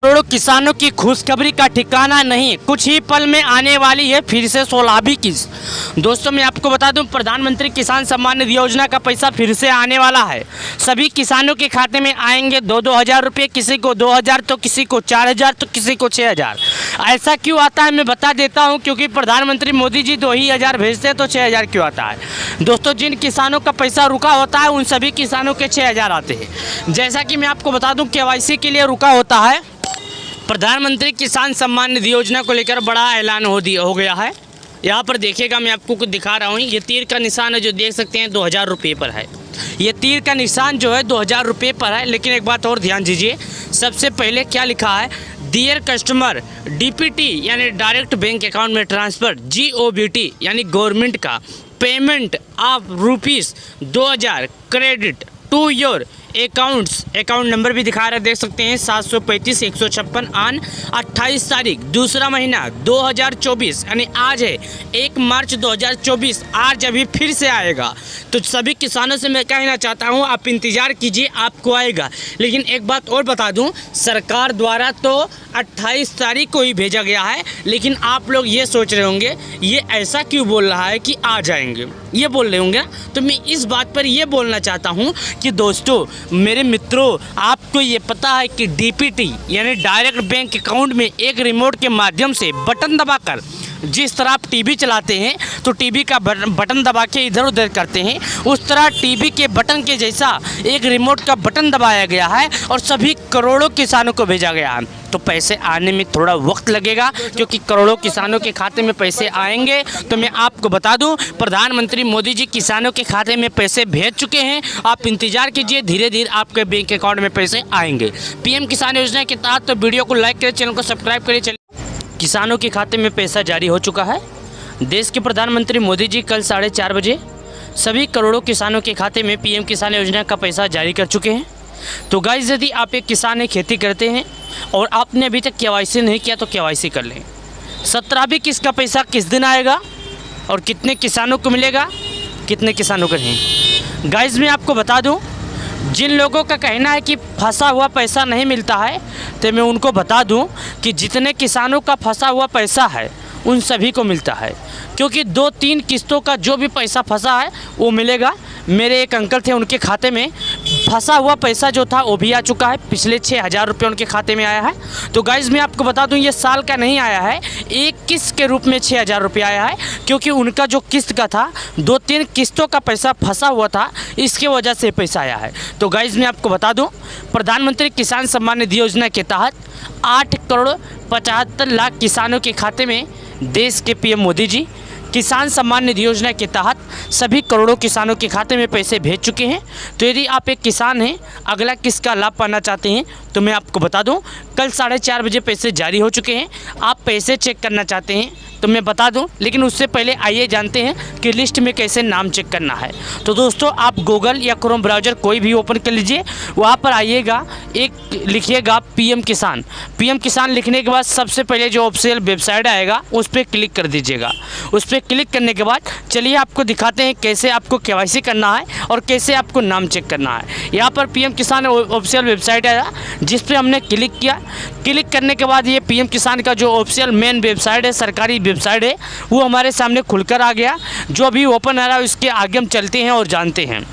करोड़ों किसानों की खुशखबरी का ठिकाना नहीं, कुछ ही पल में आने वाली है फिर से 16वीं किस्त। दोस्तों मैं आपको बता दूं, प्रधानमंत्री किसान सम्मान निधि योजना का पैसा फिर से आने वाला है। सभी किसानों के खाते में आएंगे 2-2 हज़ार रुपये, किसी को 2,000 तो किसी को 4,000 तो किसी को 6,000। ऐसा क्यों आता है मैं बता देता हूँ, क्योंकि प्रधानमंत्री मोदी जी 2 ही हज़ार भेजते हैं तो 6,000 क्यों आता है। दोस्तों जिन किसानों का पैसा रुका होता है उन सभी किसानों के 6,000 आते हैं। जैसा कि मैं आपको बता दूं, KYC के लिए रुका होता है। प्रधानमंत्री किसान सम्मान निधि योजना को लेकर बड़ा ऐलान हो गया है। यहाँ पर देखिएगा, मैं आपको कुछ दिखा रहा हूँ। ये तीर का निशान है जो देख सकते हैं 2,000 रुपये पर है। ये तीर का निशान जो है 2,000 रुपये पर है। लेकिन एक बात और ध्यान दीजिए, सबसे पहले क्या लिखा है, डियर कस्टमर DPT यानी डायरेक्ट बैंक अकाउंट में ट्रांसफ़र, GOBT यानी गवर्नमेंट का payment of ₹2,000 credit to your account number भी दिखा रहे देख सकते हैं 735-156 ऑन 28 तारीख 2रा महीना 2024 यानी आज है 1 मार्च 2024। आज अभी फिर से आएगा। तो सभी किसानों से मैं कहना चाहता हूं, आप इंतज़ार कीजिए, आपको आएगा। लेकिन एक बात और बता दूं, सरकार द्वारा तो 28 तारीख को ही भेजा गया है, लेकिन आप लोग ये सोच रहे होंगे ये ऐसा क्यों बोल रहा है कि आ जाएंगे, ये बोल रहे होंगे। तो मैं इस बात पर ये बोलना चाहता हूँ कि दोस्तों मेरे मित्रों, आपको ये पता है कि DPT यानी डायरेक्ट बैंक अकाउंट में एक रिमोट के माध्यम से बटन दबाकर, जिस तरह आप टीवी चलाते हैं तो टीवी का बटन दबा के इधर उधर करते हैं, उस तरह टीवी के बटन के जैसा एक रिमोट का बटन दबाया गया है और सभी करोड़ों किसानों को भेजा गया है। तो पैसे आने में थोड़ा वक्त लगेगा, क्योंकि करोड़ों किसानों के खाते में पैसे आएंगे। तो मैं आपको बता दूं, प्रधानमंत्री मोदी जी किसानों के खाते में पैसे भेज चुके हैं। आप इंतजार कीजिए, धीरे धीरे आपके बैंक अकाउंट में पैसे आएंगे। PM किसान योजना के तहत तो वीडियो को लाइक करें, चैनल को सब्सक्राइब करें। चलिए, किसानों के खाते में पैसा जारी हो चुका है। देश के प्रधानमंत्री मोदी जी कल 4:30 बजे सभी करोड़ों किसानों के खाते में PM किसान योजना का पैसा जारी कर चुके हैं। तो गाइस, यदि आप एक किसान है, खेती करते हैं और आपने अभी तक KYC नहीं किया तो KYC कर लें। 17वीं किस्त का पैसा किस दिन आएगा और कितने किसानों को मिलेगा, कितने किसानों को नहीं। गाइस मैं आपको बता दूं, जिन लोगों का कहना है कि फंसा हुआ पैसा नहीं मिलता है, तो मैं उनको बता दूं कि जितने किसानों का फंसा हुआ पैसा है उन सभी को मिलता है, क्योंकि 2-3 किस्तों का जो भी पैसा फंसा है वो मिलेगा। मेरे एक अंकल थे, उनके खाते में फंसा हुआ पैसा जो था वो भी आ चुका है। पिछले 6,000 रुपये उनके खाते में आया है। तो गाइज़ मैं आपको बता दूं, ये साल का नहीं आया है, एक किस्त के रूप में 6,000 रुपये आया है, क्योंकि उनका जो किस्त का था 2-3 किस्तों का पैसा फंसा हुआ था, इसके वजह से पैसा आया है। तो गाइज़ मैं आपको बता दूँ, प्रधानमंत्री किसान सम्मान निधि योजना के तहत 8,75,00,000 किसानों के खाते में देश के PM मोदी जी किसान सम्मान निधि योजना के तहत सभी करोड़ों किसानों के खाते में पैसे भेज चुके हैं। तो यदि आप एक किसान हैं, अगला किस्त का लाभ पाना चाहते हैं, तो मैं आपको बता दूं, कल 4:30 बजे पैसे जारी हो चुके हैं। आप पैसे चेक करना चाहते हैं तो मैं बता दूं, लेकिन उससे पहले आइए जानते हैं कि लिस्ट में कैसे नाम चेक करना है। तो दोस्तों आप गूगल या क्रोम ब्राउज़र कोई भी ओपन कर लीजिए, वहाँ पर आइएगा, एक लिखिएगा PM किसान। PM किसान लिखने के बाद सबसे पहले जो ऑफिशियल वेबसाइट आएगा उस पर क्लिक कर दीजिएगा। उस पर क्लिक करने के बाद चलिए आपको दिखाते हैं कैसे आपको KYC करना है और कैसे आपको नाम चेक करना है। यहाँ पर PM किसान ऑफिशियल वेबसाइट आया, जिस पर हमने क्लिक किया। क्लिक करने के बाद ये PM किसान का जो ऑफिशियल मेन वेबसाइट है, सरकारी वेबसाइट है, वो हमारे सामने खुलकर आ गया। जो अभी ओपन आ रहा है उसके आगे हम चलते हैं और जानते हैं।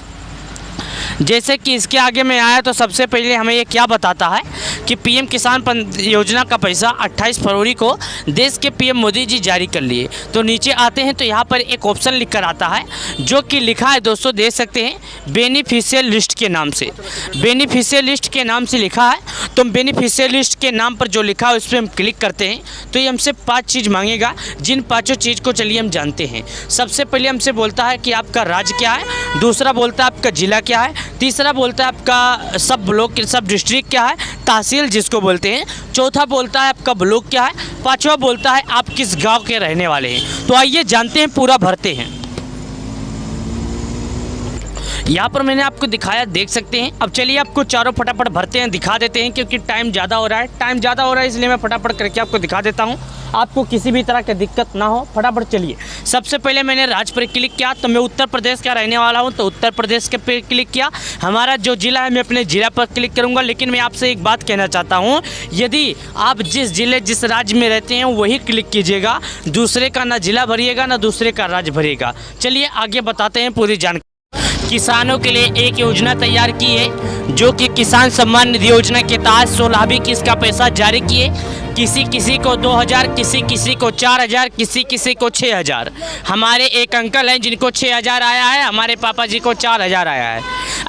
जैसे कि इसके आगे में आया तो सबसे पहले हमें ये क्या बताता है कि PM किसान योजना का पैसा 28 फरवरी को देश के PM मोदी जी जारी कर लिए। तो नीचे आते हैं तो यहाँ पर एक ऑप्शन लिख कर आता है, जो कि लिखा है दोस्तों देख सकते हैं बेनिफिशियल लिस्ट के नाम से। बेनिफिशियल लिस्ट के नाम से लिखा है, तो बेनिफिशियल लिस्ट के नाम पर जो लिखा है उस पर हम क्लिक करते हैं तो ये हमसे 5 चीज़ मांगेगा, जिन 5 चीज़ को चलिए हम जानते हैं। सबसे पहले हमसे बोलता है कि आपका राज्य क्या है, दूसरा बोलता है आपका ज़िला क्या है, तीसरा बोलता है आपका सब ब्लॉक सब डिस्ट्रिक्ट क्या है, तहसील जिसको बोलते हैं, चौथा बोलता है आपका ब्लॉक क्या है, पांचवा बोलता है आप किस गांव के रहने वाले हैं। तो आइए जानते हैं, पूरा भरते हैं। यहाँ पर मैंने आपको दिखाया, देख सकते हैं। अब चलिए आपको चारों फटाफट भरते हैं, दिखा देते हैं, क्योंकि टाइम ज़्यादा हो रहा है इसलिए मैं फटाफट करके आपको दिखा देता हूँ, आपको किसी भी तरह की दिक्कत ना हो। फटाफट चलिए। सबसे पहले मैंने राज्य पर क्लिक किया, तो मैं उत्तर प्रदेश का रहने वाला हूं, तो उत्तर प्रदेश के पे क्लिक किया। हमारा जो ज़िला है मैं अपने ज़िला पर क्लिक करूंगा। लेकिन मैं आपसे एक बात कहना चाहता हूं, यदि आप जिस ज़िले जिस राज्य में रहते हैं वही क्लिक कीजिएगा, दूसरे का ना ज़िला भरिएगा ना दूसरे का राज्य भरिएगा। चलिए आगे बताते हैं पूरी जानकारी। किसानों के लिए एक योजना तैयार की है, जो कि किसान सम्मान निधि योजना के तहत 16वीं किस्त का पैसा जारी किए। किसी को 2000, किसी को 4000, किसी को 6000। हमारे एक अंकल हैं जिनको 6000 आया है, हमारे पापा जी को 4000 आया है।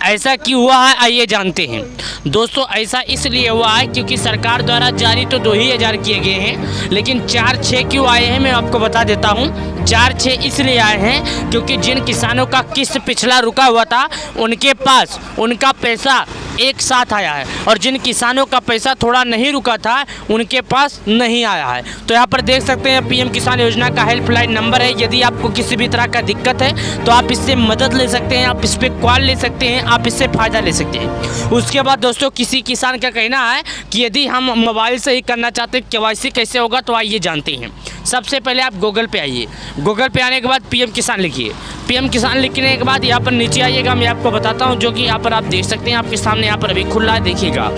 ऐसा क्यों हुआ है आइए जानते हैं। दोस्तों ऐसा इसलिए हुआ है क्योंकि सरकार द्वारा जारी तो 2000 किए गए हैं, लेकिन 4-6 क्यों आए हैं मैं आपको बता देता हूँ। 4-6 इसलिए आए हैं क्योंकि जिन किसानों का किस्त पिछला रुका हुआ था उनके पास उनका पैसा एक साथ आया है, और जिन किसानों का पैसा थोड़ा नहीं रुका था उनके पास नहीं आया है। तो यहाँ पर देख सकते हैं पीएम किसान योजना का हेल्पलाइन नंबर है। यदि आपको किसी भी तरह का दिक्कत है तो आप इससे मदद ले सकते हैं, आप इस पर कॉल ले सकते हैं, आप इससे फ़ायदा ले सकते हैं। उसके बाद दोस्तों किसी किसान का कहना है कि यदि हम मोबाइल से ही करना चाहते हैं KYC कैसे होगा, तो आइए जानते हैं। सबसे पहले आप गूगल पे आइए, गूगल पे आने के बाद पीएम किसान लिखिए। पीएम किसान लिखने के बाद यहाँ पर नीचे आइएगा, मैं आपको बताता हूँ, जो कि यहाँ पर आप देख सकते हैं आपके सामने यहाँ पर अभी खुल रहा है, देखिएगा।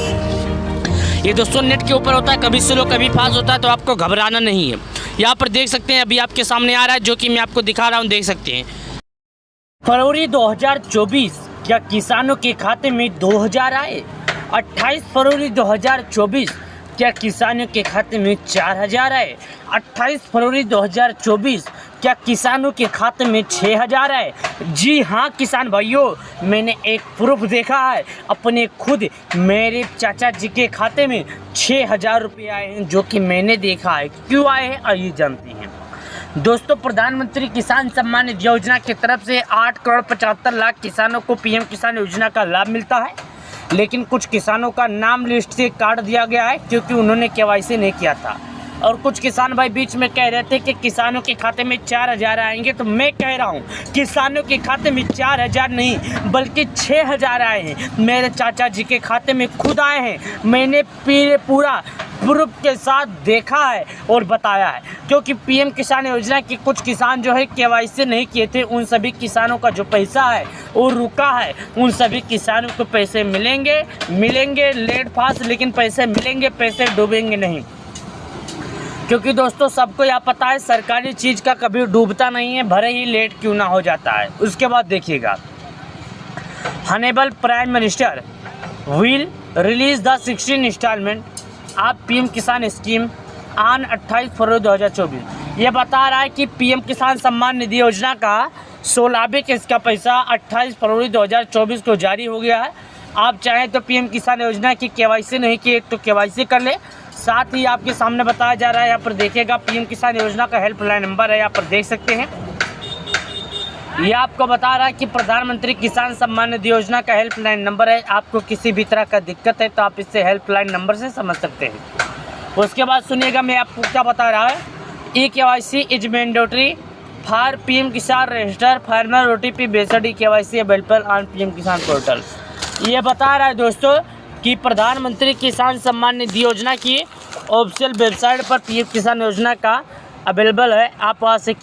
ये दोस्तों नेट के ऊपर होता है, कभी स्लो कभी फास्ट होता है, तो आपको घबराना नहीं है। यहाँ पर देख सकते हैं अभी आपके सामने आ रहा है, जो कि मैं आपको दिखा रहा हूँ, देख सकते हैं। फरवरी 2024 क्या किसानों के खाते में 2000 आए? 28 फरवरी 2024 क्या किसानों के खाते में 4000 आए? 28 फरवरी 2024 क्या किसानों के खाते में 6000 आए? जी हाँ किसान भाइयों, मैंने एक प्रूफ देखा है अपने खुद, मेरे चाचा जी के खाते में 6000 रुपये आए हैं, जो कि मैंने देखा है। क्यों आए हैं आइए जानते हैं। दोस्तों प्रधानमंत्री किसान सम्मान निधि योजना की तरफ से 8 करोड़ 75 लाख किसानों को पीएम किसान योजना का लाभ मिलता है, लेकिन कुछ किसानों का नाम लिस्ट से काट दिया गया है क्योंकि उन्होंने KYC नहीं किया था। और कुछ किसान भाई बीच में कह रहे थे कि किसानों के खाते में 4000 आएंगे, तो मैं कह रहा हूँ किसानों के खाते में 4000 नहीं बल्कि 6000 आए हैं। मेरे चाचा जी के खाते में खुद आए हैं, मैंने पूरा प्रूफ के साथ देखा है और बताया है। क्योंकि पीएम किसान योजना के कुछ किसान जो है KYC नहीं किए थे, उन सभी किसानों का जो पैसा है वो रुका है। उन सभी किसानों को पैसे मिलेंगे लेट फास्ट, लेकिन पैसे मिलेंगे, पैसे डूबेंगे नहीं। क्योंकि दोस्तों सबको यह पता है सरकारी चीज़ का कभी डूबता नहीं है, भले ही लेट क्यों ना हो जाता है। उसके बाद देखिएगा, honourable prime minister will release the 16 installment of PM Kisan scheme on 28 February 2024। ये बता रहा है कि पीएम किसान सम्मान निधि योजना का 16वीं किस्त का पैसा 28 फरवरी 2024 को जारी हो गया है। आप चाहें तो पीएम किसान योजना की KYC नहीं की तो KYC कर ले। साथ ही आपके सामने बताया जा रहा है, यहाँ पर देखिएगा पीएम किसान योजना का हेल्पलाइन नंबर है, यहाँ पर देख सकते हैं। ये आपको बता रहा है कि प्रधानमंत्री किसान सम्मान निधि योजना का हेल्पलाइन नंबर है। आपको किसी भी तरह का दिक्कत है तो आप इससे हेल्पलाइन नंबर से समझ सकते हैं। उसके बाद सुनिएगा मैं आपको क्या बता रहा है। KYC is mandatory for PM Kisan register farmer OTP based KYC available on PM Kisan portal. ये बता रहा है दोस्तों कि प्रधानमंत्री किसान सम्मान निधि योजना की ऑफिशियल वेबसाइट पर पीएम किसान योजना का अवेलेबल है। आप वहाँ से